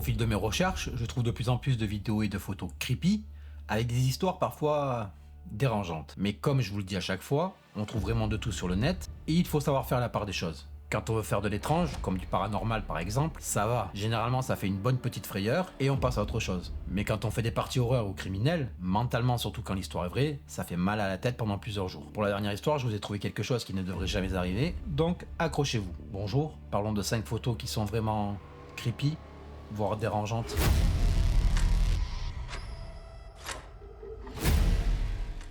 fil de mes recherches, je trouve de plus en plus de vidéos et de photos creepy, avec des histoires parfois dérangeantes. Mais comme je vous le dis à chaque fois, on trouve vraiment de tout sur le net, et il faut savoir faire la part des choses. Quand on veut faire de l'étrange, comme du paranormal par exemple, ça va. Généralement ça fait une bonne petite frayeur et on passe à autre chose. Mais quand on fait des parties horreur ou criminelles, mentalement surtout quand l'histoire est vraie, ça fait mal à la tête pendant plusieurs jours. Pour la dernière histoire, je vous ai trouvé quelque chose qui ne devrait jamais arriver, donc accrochez-vous. Bonjour, parlons de 5 photos qui sont vraiment creepy, voire dérangeantes.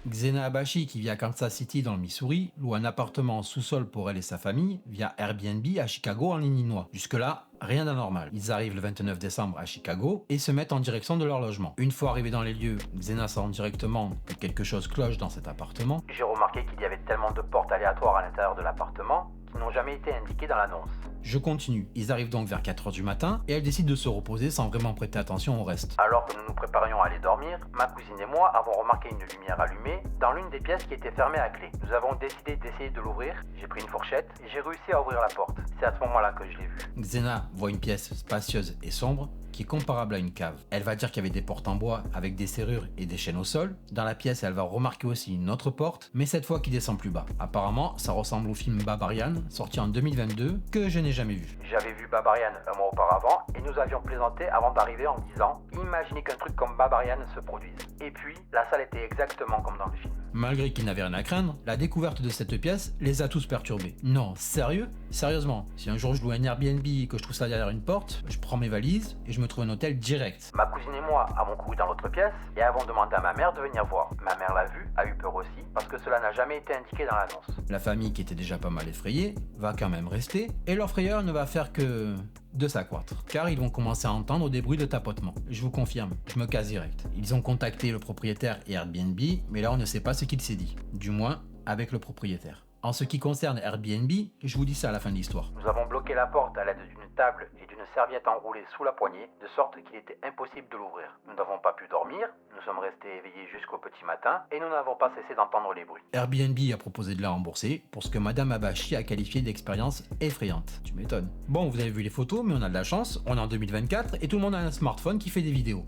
Xena Abashi, qui vit à Kansas City dans le Missouri, loue un appartement en sous-sol pour elle et sa famille via Airbnb à Chicago en Illinois. Jusque-là, rien d'anormal. Ils arrivent le 29 décembre à Chicago et se mettent en direction de leur logement. Une fois arrivés dans les lieux, Xena sent directement que quelque chose cloche dans cet appartement. J'ai remarqué qu'il y avait tellement de portes aléatoires à l'intérieur de l'appartement qui n'ont jamais été indiquées dans l'annonce. Je continue. Ils arrivent donc vers 4h du matin et elle décide de se reposer sans vraiment prêter attention au reste. Alors que nous nous préparions à aller dormir, ma cousine et moi avons remarqué une lumière allumée dans l'une des pièces qui était fermée à clé. Nous avons décidé d'essayer de l'ouvrir, j'ai pris une fourchette et j'ai réussi à ouvrir la porte. C'est à ce moment-là que je l'ai vue. Xena voit une pièce spacieuse et sombre qui est comparable à une cave. Elle va dire qu'il y avait des portes en bois avec des serrures et des chaînes au sol. Dans la pièce, elle va remarquer aussi une autre porte, mais cette fois qui descend plus bas. Apparemment, ça ressemble au film Barbarian, sorti en 2022, que je n'ai jamais vu. J'avais vu Barbarian un mois auparavant et nous avions plaisanté avant d'arriver en disant « Imaginez qu'un truc comme Barbarian se produise ». Et puis, la salle était exactement comme dans le film. Malgré qu'ils n'avaient rien à craindre, la découverte de cette pièce les a tous perturbés. Non, sérieux ? Sérieusement, si un jour je loue un Airbnb et que je trouve ça derrière une porte, je prends mes valises et je me trouve un hôtel direct. Ma cousine et moi avons couru dans l'autre pièce et avons demandé à ma mère de venir voir. Ma mère l'a vu, a eu peur aussi, parce que cela n'a jamais été indiqué dans l'annonce. La famille, qui était déjà pas mal effrayée, va quand même rester, et leur frayeur ne va faire que de s'accroître, car ils vont commencer à entendre des bruits de tapotement. Je vous confirme, je me casse direct. Ils ont contacté le propriétaire et Airbnb, mais là on ne sait pas ce qu'il s'est dit. Du moins, avec le propriétaire. En ce qui concerne Airbnb, je vous dis ça à la fin de l'histoire. Nous avons bloqué la porte à l'aide d'une table et d'une serviette enroulée sous la poignée, de sorte qu'il était impossible de l'ouvrir. Nous n'avons pas pu dormir, nous sommes restés éveillés jusqu'au petit matin et nous n'avons pas cessé d'entendre les bruits. Airbnb a proposé de la rembourser pour ce que Madame Abashi a qualifié d'expérience effrayante. Tu m'étonnes. Bon, vous avez vu les photos, mais on a de la chance, on est en 2024 et tout le monde a un smartphone qui fait des vidéos.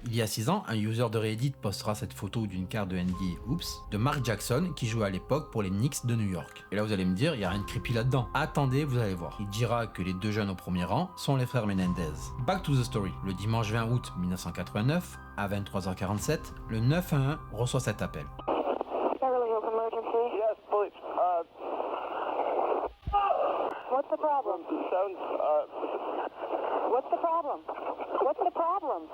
Il y a 6 ans, un user de Reddit postera cette photo d'une carte de NBA Oops de Mark Jackson qui jouait à l'époque pour les Knicks de New York. Et là vous allez me dire, il n'y a rien de creepy là-dedans. Attendez, vous allez voir. Il dira que les deux jeunes au premier rang sont les frères Menendez. Back to the story. Le dimanche 20 août 1989, à 23h47, le 911 reçoit cet appel. What's the problem? What's the problem? What's the problem?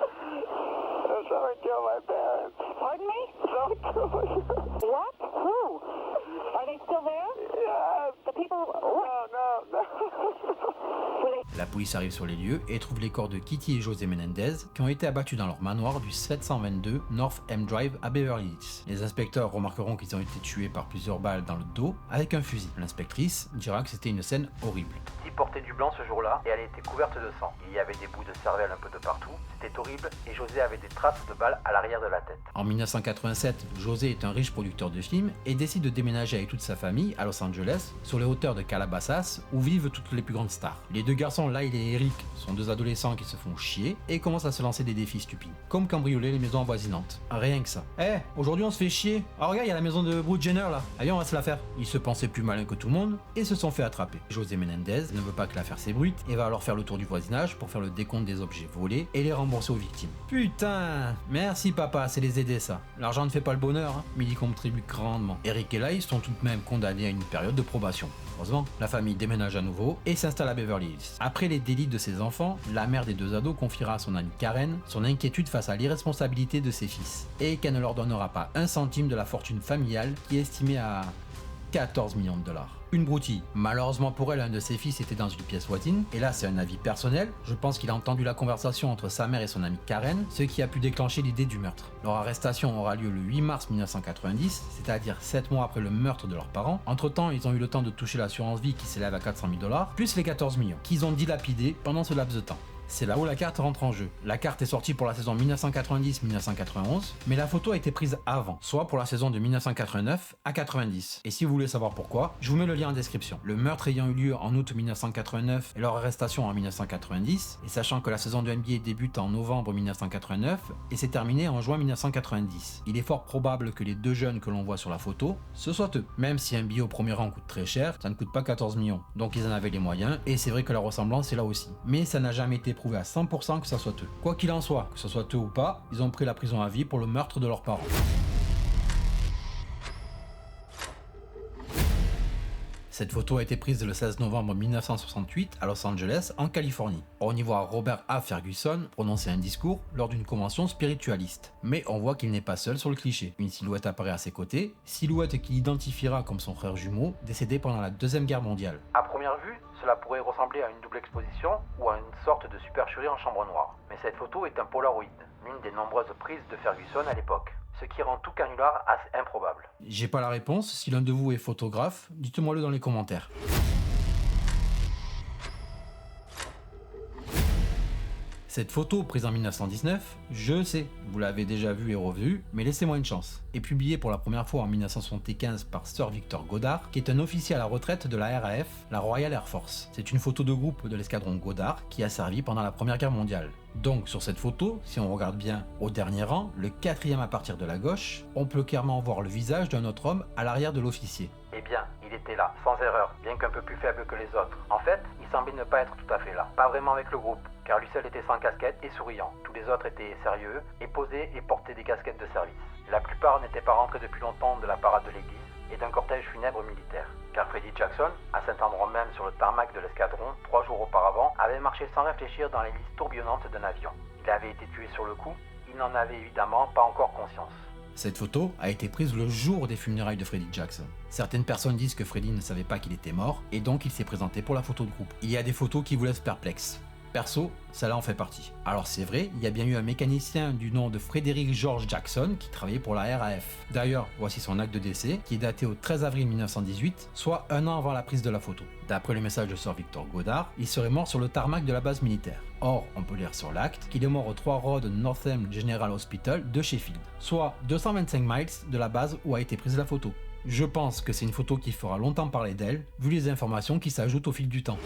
Someone killed my parents. Pardon me? Someone killed my parents. What? Who? Are they still there? Yes. The people... No. Were they... La police arrive sur les lieux et trouve les corps de Kitty et José Menendez qui ont été abattus dans leur manoir du 722 North M Drive à Beverly Hills. Les inspecteurs remarqueront qu'ils ont été tués par plusieurs balles dans le dos avec un fusil. L'inspectrice dira que c'était une scène horrible. Lucy portait du blanc ce jour-là et elle était couverte de sang. Il y avait des bouts de cervelle un peu de partout, c'était horrible et José avait des traces de balles à l'arrière de la tête. En 1987, José est un riche producteur de films et décide de déménager avec toute sa famille à Los Angeles, sur les hauteurs de Calabasas, où vivent toutes les plus grandes stars. Les deux garçons, Lyle et Eric, sont deux adolescents qui se font chier et commencent à se lancer des défis stupides, comme cambrioler les maisons avoisinantes. Rien que ça. Aujourd'hui on se fait chier. Ah regarde, il y a la maison de Bruce Jenner là. Allez, on va se la faire. Ils se pensaient plus malins que tout le monde et se sont fait attraper. José Menendez ne veut pas que l'affaire s'ébruite et va alors faire le tour du voisinage pour faire le décompte des objets volés et les rembourser aux victimes. Putain, merci papa, c'est les aider ça. L'argent ne fait pas le bonheur, hein, mais il y contribue grandement. Eric et Lyle sont tout de même condamnés à une période de probation. Heureusement, la famille déménage à nouveau et s'installe à Beverly Hills. Après les délits de ses enfants, la mère des deux ados confiera à son amie Karen son inquiétude face à l'irresponsabilité de ses fils et qu'elle ne leur donnera pas un centime de la fortune familiale qui est estimée à 14 millions de dollars. Une broutille. Malheureusement pour elle, un de ses fils était dans une pièce voisine, et là c'est un avis personnel, je pense qu'il a entendu la conversation entre sa mère et son amie Karen, ce qui a pu déclencher l'idée du meurtre. Leur arrestation aura lieu le 8 mars 1990, c'est-à-dire 7 mois après le meurtre de leurs parents. Entre temps, ils ont eu le temps de toucher l'assurance vie qui s'élève à 400 000 $, plus les 14 millions, qu'ils ont dilapidés pendant ce laps de temps. C'est là où la carte rentre en jeu. La carte est sortie pour la saison 1990-1991, mais la photo a été prise avant, soit pour la saison de 1989 à 90. Et si vous voulez savoir pourquoi, je vous mets le lien en description. Le meurtre ayant eu lieu en août 1989 et leur arrestation en 1990, et sachant que la saison de NBA débute en novembre 1989 et s'est terminée en juin 1990, il est fort probable que les deux jeunes que l'on voit sur la photo, ce soient eux. Même si un billet au premier rang coûte très cher, ça ne coûte pas 14 millions. Donc ils en avaient les moyens, et c'est vrai que la ressemblance est là aussi. Mais ça n'a jamais été prouvé à 100% que ça soit eux. Quoi qu'il en soit, que ce soit eux ou pas, ils ont pris la prison à vie pour le meurtre de leurs parents. Cette photo a été prise le 16 novembre 1968 à Los Angeles, en Californie. On y voit Robert A. Ferguson prononcer un discours lors d'une convention spiritualiste. Mais on voit qu'il n'est pas seul sur le cliché. Une silhouette apparaît à ses côtés, silhouette qu'il identifiera comme son frère jumeau, décédé pendant la Deuxième Guerre mondiale. À première vue, cela pourrait ressembler à une double exposition ou à une sorte de supercherie en chambre noire. Mais cette photo est un Polaroid, l'une des nombreuses prises de Ferguson à l'époque. Ce qui rend tout canular assez improbable. J'ai pas la réponse, si l'un de vous est photographe, dites-moi-le dans les commentaires. Cette photo, prise en 1919, je sais, vous l'avez déjà vue et revue, mais laissez-moi une chance. Est publiée pour la première fois en 1975 par Sir Victor Goddard, qui est un officier à la retraite de la RAF, la Royal Air Force. C'est une photo de groupe de l'escadron Goddard qui a servi pendant la Première Guerre mondiale. Donc sur cette photo, si on regarde bien au dernier rang, le quatrième à partir de la gauche, on peut clairement voir le visage d'un autre homme à l'arrière de l'officier. Eh bien, il était là, sans erreur, bien qu'un peu plus faible que les autres. En fait, il semblait ne pas être tout à fait là. Pas vraiment avec le groupe, car lui seul était sans casquette et souriant. Tous les autres étaient sérieux et posés et portaient des casquettes de service. La plupart n'étaient pas rentrés depuis longtemps de la parade de l'église et d'un cortège funèbre militaire. Car Freddie Jackson, à cet endroit même sur le tarmac de l'escadron, 3 jours auparavant, avait marché sans réfléchir dans l'hélice tourbillonnante d'un avion. Il avait été tué sur le coup, il n'en avait évidemment pas encore conscience. Cette photo a été prise le jour des funérailles de Freddie Jackson. Certaines personnes disent que Freddie ne savait pas qu'il était mort, et donc il s'est présenté pour la photo de groupe. Il y a des photos qui vous laissent perplexe. Perso, celle-là en fait partie. Alors c'est vrai, il y a bien eu un mécanicien du nom de Frederick George Jackson qui travaillait pour la RAF. D'ailleurs, voici son acte de décès, qui est daté au 13 avril 1918, soit un an avant la prise de la photo. D'après le message de Sir Victor Goddard, il serait mort sur le tarmac de la base militaire. Or, on peut lire sur l'acte qu'il est mort au 3 Road Northam General Hospital de Sheffield, soit 225 miles de la base où a été prise la photo. Je pense que c'est une photo qui fera longtemps parler d'elle, vu les informations qui s'ajoutent au fil du temps.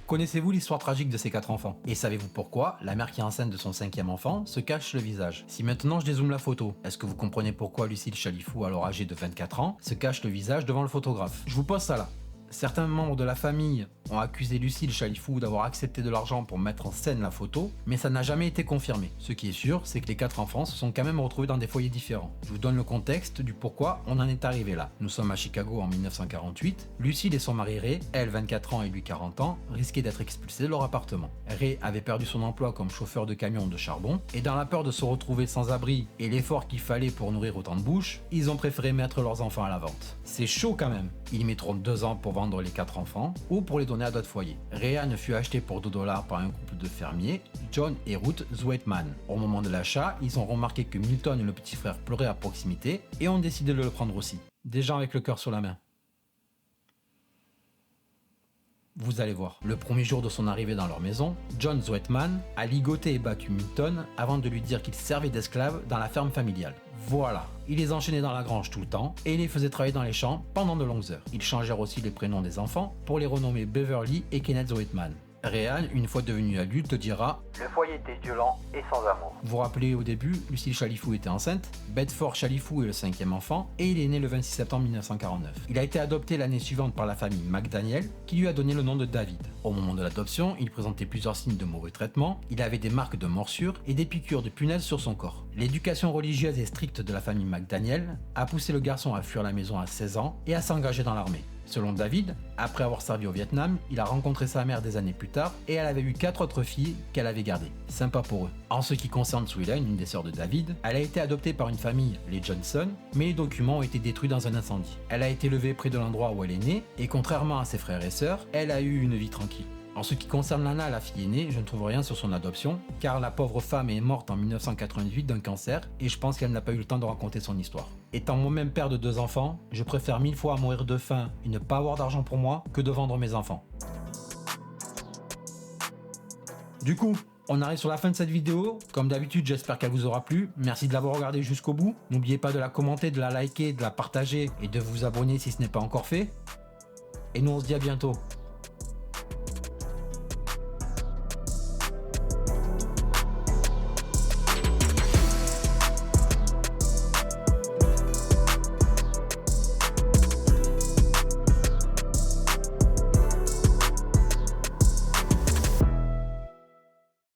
Connaissez-vous l'histoire tragique de ces 4 enfants? Et savez-vous pourquoi la mère qui est enceinte de son 5e enfant se cache le visage? Si maintenant je dézoome la photo, est-ce que vous comprenez pourquoi Lucille Chalifou, alors âgée de 24 ans, se cache le visage devant le photographe? Je vous pose ça là. Certains membres de la famille ont accusé Lucille Chalifou d'avoir accepté de l'argent pour mettre en scène la photo, mais ça n'a jamais été confirmé. Ce qui est sûr, c'est que les 4 enfants se sont quand même retrouvés dans des foyers différents. Je vous donne le contexte du pourquoi on en est arrivé là. Nous sommes à Chicago en 1948. Lucille et son mari Ray, elle 24 ans et lui 40 ans, risquaient d'être expulsés de leur appartement. Ray avait perdu son emploi comme chauffeur de camion de charbon, et dans la peur de se retrouver sans abri et l'effort qu'il fallait pour nourrir autant de bouches, ils ont préféré mettre leurs enfants à la vente. C'est chaud quand même. Ils mettront 2 ans pour vendre les 4 enfants ou pour les donner à d'autres foyers. Rhéa fut acheté pour $2 par un couple de fermiers, John et Ruth Zweitman. Au moment de l'achat, ils ont remarqué que Milton et le petit frère pleuraient à proximité et ont décidé de le prendre aussi. Des gens avec le cœur sur la main. Vous allez voir. Le premier jour de son arrivée dans leur maison, John Zweitman a ligoté et battu Milton avant de lui dire qu'il servait d'esclave dans la ferme familiale. Voilà. Il les enchaînait dans la grange tout le temps et il les faisait travailler dans les champs pendant de longues heures. Ils changèrent aussi les prénoms des enfants pour les renommer Beverly et Kenneth Zweitman. Ryan, une fois devenu adulte, dira « Le foyer était violent et sans amour ». Vous vous rappelez au début, Lucille Chalifou était enceinte, Bedford Chalifou est le 5e enfant et il est né le 26 septembre 1949. Il a été adopté l'année suivante par la famille McDaniel qui lui a donné le nom de David. Au moment de l'adoption, il présentait plusieurs signes de mauvais traitement, il avait des marques de morsures et des piqûres de punaises sur son corps. L'éducation religieuse et stricte de la famille McDaniel a poussé le garçon à fuir la maison à 16 ans et à s'engager dans l'armée. Selon David, après avoir servi au Vietnam, il a rencontré sa mère des années plus tard et elle avait eu 4 autres filles qu'elle avait gardées. Sympa pour eux. En ce qui concerne Sweden, une des sœurs de David, elle a été adoptée par une famille, les Johnson, mais les documents ont été détruits dans un incendie. Elle a été élevée près de l'endroit où elle est née et contrairement à ses frères et sœurs, elle a eu une vie tranquille. En ce qui concerne Lana, la fille aînée, je ne trouve rien sur son adoption, car la pauvre femme est morte en 1988 d'un cancer et je pense qu'elle n'a pas eu le temps de raconter son histoire. Étant moi-même père de 2 enfants, je préfère 1000 fois mourir de faim et ne pas avoir d'argent pour moi que de vendre mes enfants. Du coup, on arrive sur la fin de cette vidéo. Comme d'habitude, j'espère qu'elle vous aura plu. Merci de l'avoir regardé jusqu'au bout. N'oubliez pas de la commenter, de la liker, de la partager et de vous abonner si ce n'est pas encore fait. Et nous on se dit à bientôt.